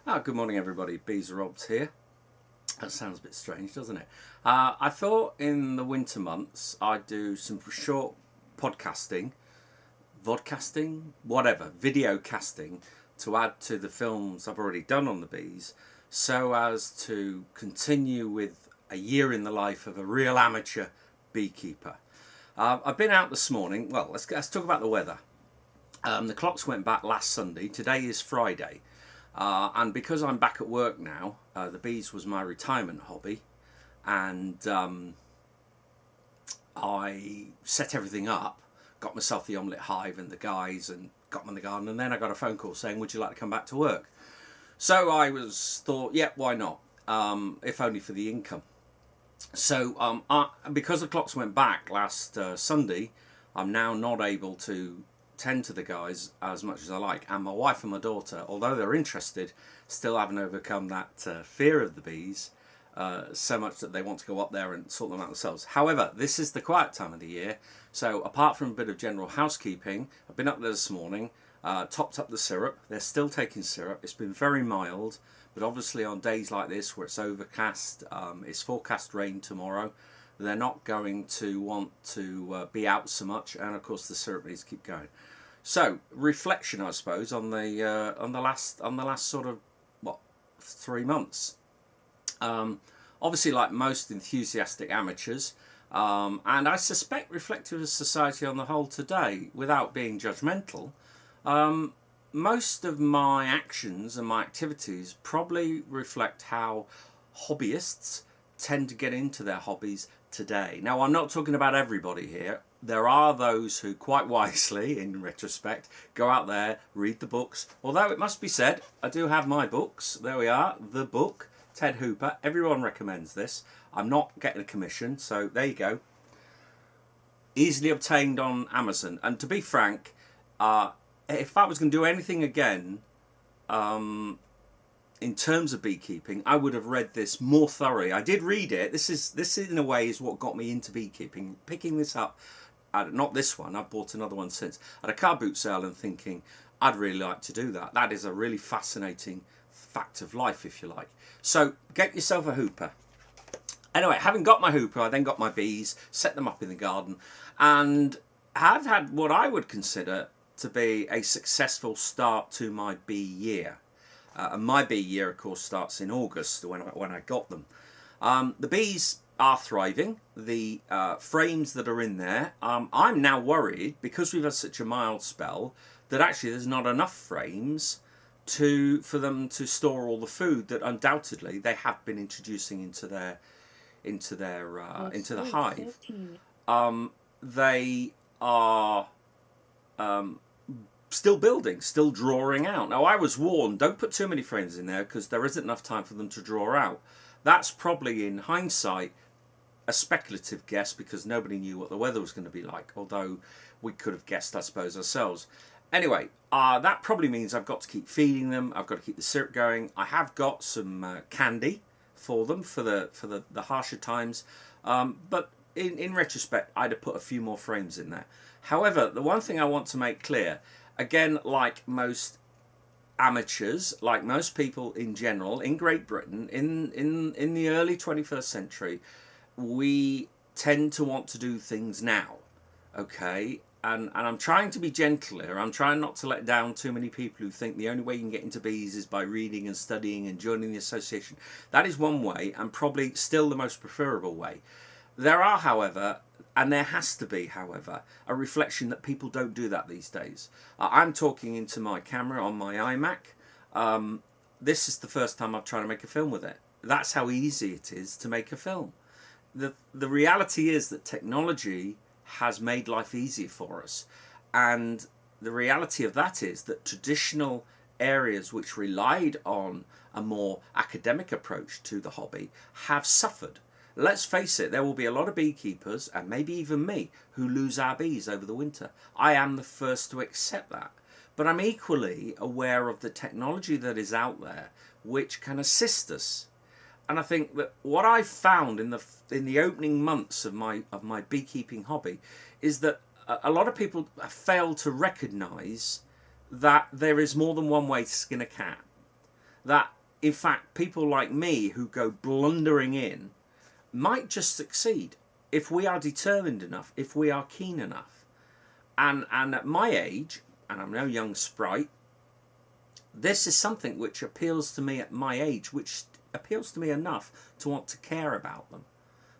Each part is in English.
Good morning everybody, Bees Robs here. That sounds a bit strange, doesn't it? I thought in the winter months I'd do some short podcasting, vodcasting, whatever, video casting to add to the films I've already done on the bees, so as to continue with a year in the life of a real amateur beekeeper. I've been out this morning. Well, let's talk about the weather. The clocks went back last Sunday. Today is Friday. And because I'm back at work now, the bees was my retirement hobby, and I set everything up, got myself the omelette hive and the guys, and got them in the garden, and then I got a phone call saying, would you like to come back to work? So I thought, yeah, why not, if only for the income. So because the clocks went back last Sunday, I'm now not able to tend to the guys as much as I like, and my wife and my daughter, although they're interested, still haven't overcome that fear of the bees so much that they want to go up there and sort them out themselves. However, this is the quiet time of the year, so apart from a bit of general housekeeping, I've been up there this morning, topped up the syrup. They're still taking syrup. It's been very mild, but obviously on days like this where it's overcast, it's forecast rain tomorrow, they're not going to want to be out so much, and of course the syrup needs to keep going. So reflection, I suppose, on the last sort of 3 months. Obviously, like most enthusiastic amateurs, and I suspect reflective of society on the whole today, without being judgmental, most of my actions and my activities probably reflect how hobbyists tend to get into their hobbies today. Now, I'm not talking about everybody here. There are those who, quite wisely, in retrospect, go out there, read the books. Although it must be said, I do have my books. There we are, the book, Ted Hooper. Everyone recommends this. I'm not getting a commission, so there you go. Easily obtained on Amazon. And to be frank, if I was going to do anything again, in terms of beekeeping, I would have read this more thoroughly. I did read it. This in a way is what got me into beekeeping. Picking this up, not this one, I've bought another one since, at a car boot sale, and thinking, I'd really like to do that. That is a really fascinating fact of life, if you like. So get yourself a hooper. Anyway, having got my hooper, I then got my bees, set them up in the garden, and have had what I would consider to be a successful start to my bee year. And my bee year, of course, starts in August when I got them. The bees are thriving. The frames that are in there, I'm now worried, because we've had such a mild spell, that actually there's not enough frames for them to store all the food that undoubtedly they have been introducing into the hive. They are still building, still drawing out. Now, I was warned, don't put too many frames in there because there isn't enough time for them to draw out. That's probably, in hindsight, a speculative guess, because nobody knew what the weather was going to be like, although we could have guessed, I suppose, ourselves. Anyway, that probably means I've got to keep feeding them. I've got to keep the syrup going. I have got some candy for them for the harsher times, but in retrospect, I'd have put a few more frames in there. However, the one thing I want to make clear, again, like most amateurs, like most people in general, in Great Britain, in the early 21st century, we tend to want to do things now, okay? And I'm trying to be gentle here. I'm trying not to let down too many people who think the only way you can get into bees is by reading and studying and joining the association. That is one way, and probably still the most preferable way. There are, however, and there has to be, however, a reflection that people don't do that these days. I'm talking into my camera on my iMac. This is the first time I've tried to make a film with it. That's how easy it is to make a film. The reality is that technology has made life easier for us. And the reality of that is that traditional areas which relied on a more academic approach to the hobby have suffered. Let's face it, there will be a lot of beekeepers, and maybe even me, who lose our bees over the winter. I am the first to accept that. But I'm equally aware of the technology that is out there which can assist us. And I think that what I've found in the opening months of my beekeeping hobby is that a lot of people have failed to recognise that there is more than one way to skin a cat. That in fact, people like me who go blundering in might just succeed if we are determined enough, if we are keen enough. And at my age, and I'm no young sprite, this is something which appeals to me at my age, which appeals to me enough to want to care about them.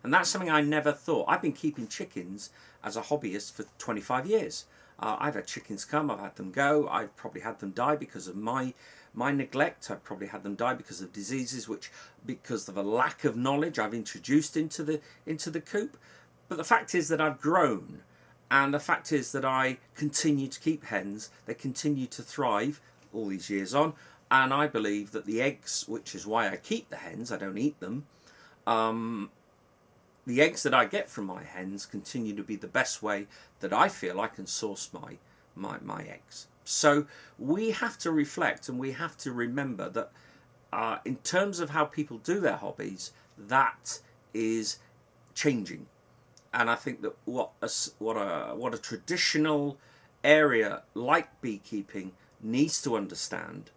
And that's something I never thought. I've been keeping chickens as a hobbyist for 25 years. I've had chickens come, I've had them go, I've probably had them die because of my neglect. I've probably had them die because of diseases, which, because of a lack of knowledge, I've introduced into the coop. But the fact is that I've grown, and the fact is that I continue to keep hens. They continue to thrive all these years on, and I believe that the eggs, which is why I keep the hens, I don't eat them, the eggs that I get from my hens continue to be the best way that I feel I can source my eggs. So we have to reflect, and we have to remember that in terms of how people do their hobbies, that is changing. And I think that what a traditional area like beekeeping needs to understand,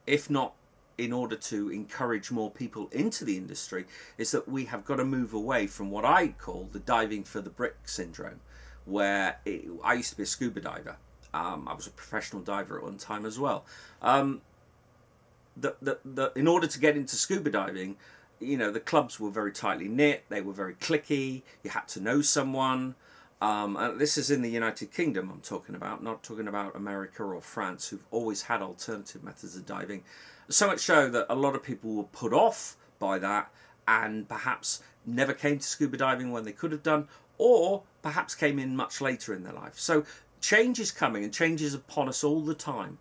if not in order to encourage more people into the industry, is that we have got to move away from what I call the diving for the brick syndrome, where I used to be a scuba diver. I was a professional diver at one time as well. In order to get into scuba diving, you know, the clubs were very tightly knit, they were very cliquey, you had to know someone. And this is in the United Kingdom I'm talking about, not talking about America or France, who've always had alternative methods of diving. So much so that a lot of people were put off by that and perhaps never came to scuba diving when they could have done, or perhaps came in much later in their life. So change is coming, and change is upon us all the time.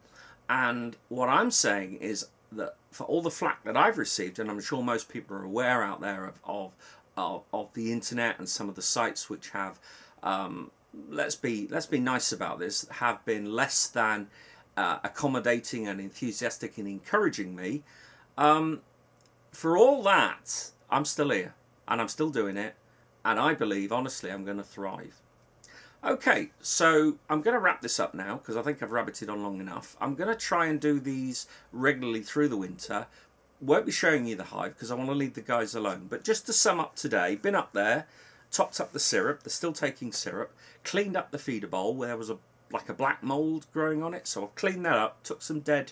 And what I'm saying is that for all the flack that I've received, and I'm sure most people are aware out there of the internet and some of the sites which have, let's be nice about this, have been less than accommodating and enthusiastic in encouraging me. For all that, I'm still here, and I'm still doing it, and I believe, honestly, I'm going to thrive. Okay, so I'm going to wrap this up now, because I think I've rabbited on long enough. I'm going to try and do these regularly through the winter. Won't be showing you the hive, because I want to leave the guys alone. But just to sum up today, been up there, topped up the syrup, they're still taking syrup, cleaned up the feeder bowl where there was like a black mould growing on it, so I've cleaned that up, took some dead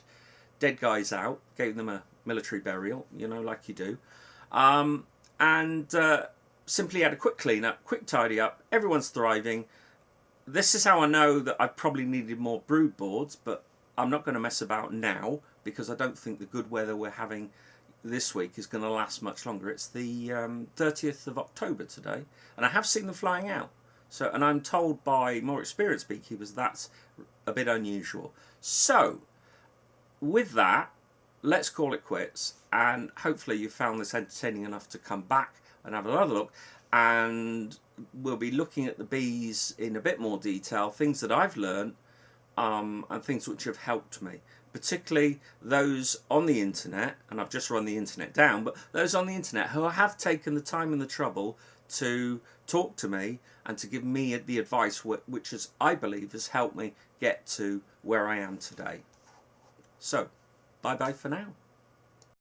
guys out, gave them a military burial, you know, like you do, and simply had a quick clean up, quick tidy up. Everyone's thriving. This is how I know that I probably needed more brood boards, but I'm not going to mess about now, because I don't think the good weather we're having this week is going to last much longer. It's the 30th of October today, and I have seen them flying out. So, and I'm told by more experienced beekeepers that's a bit unusual. So, with that, let's call it quits, and hopefully you found this entertaining enough to come back and have another look, and we'll be looking at the bees in a bit more detail, things that I've learned, and things which have helped me, particularly those on the internet, and I've just run the internet down, but those on the internet who have taken the time and the trouble to talk to me and to give me the advice which is, I believe, has helped me get to where I am today. So, bye bye for now.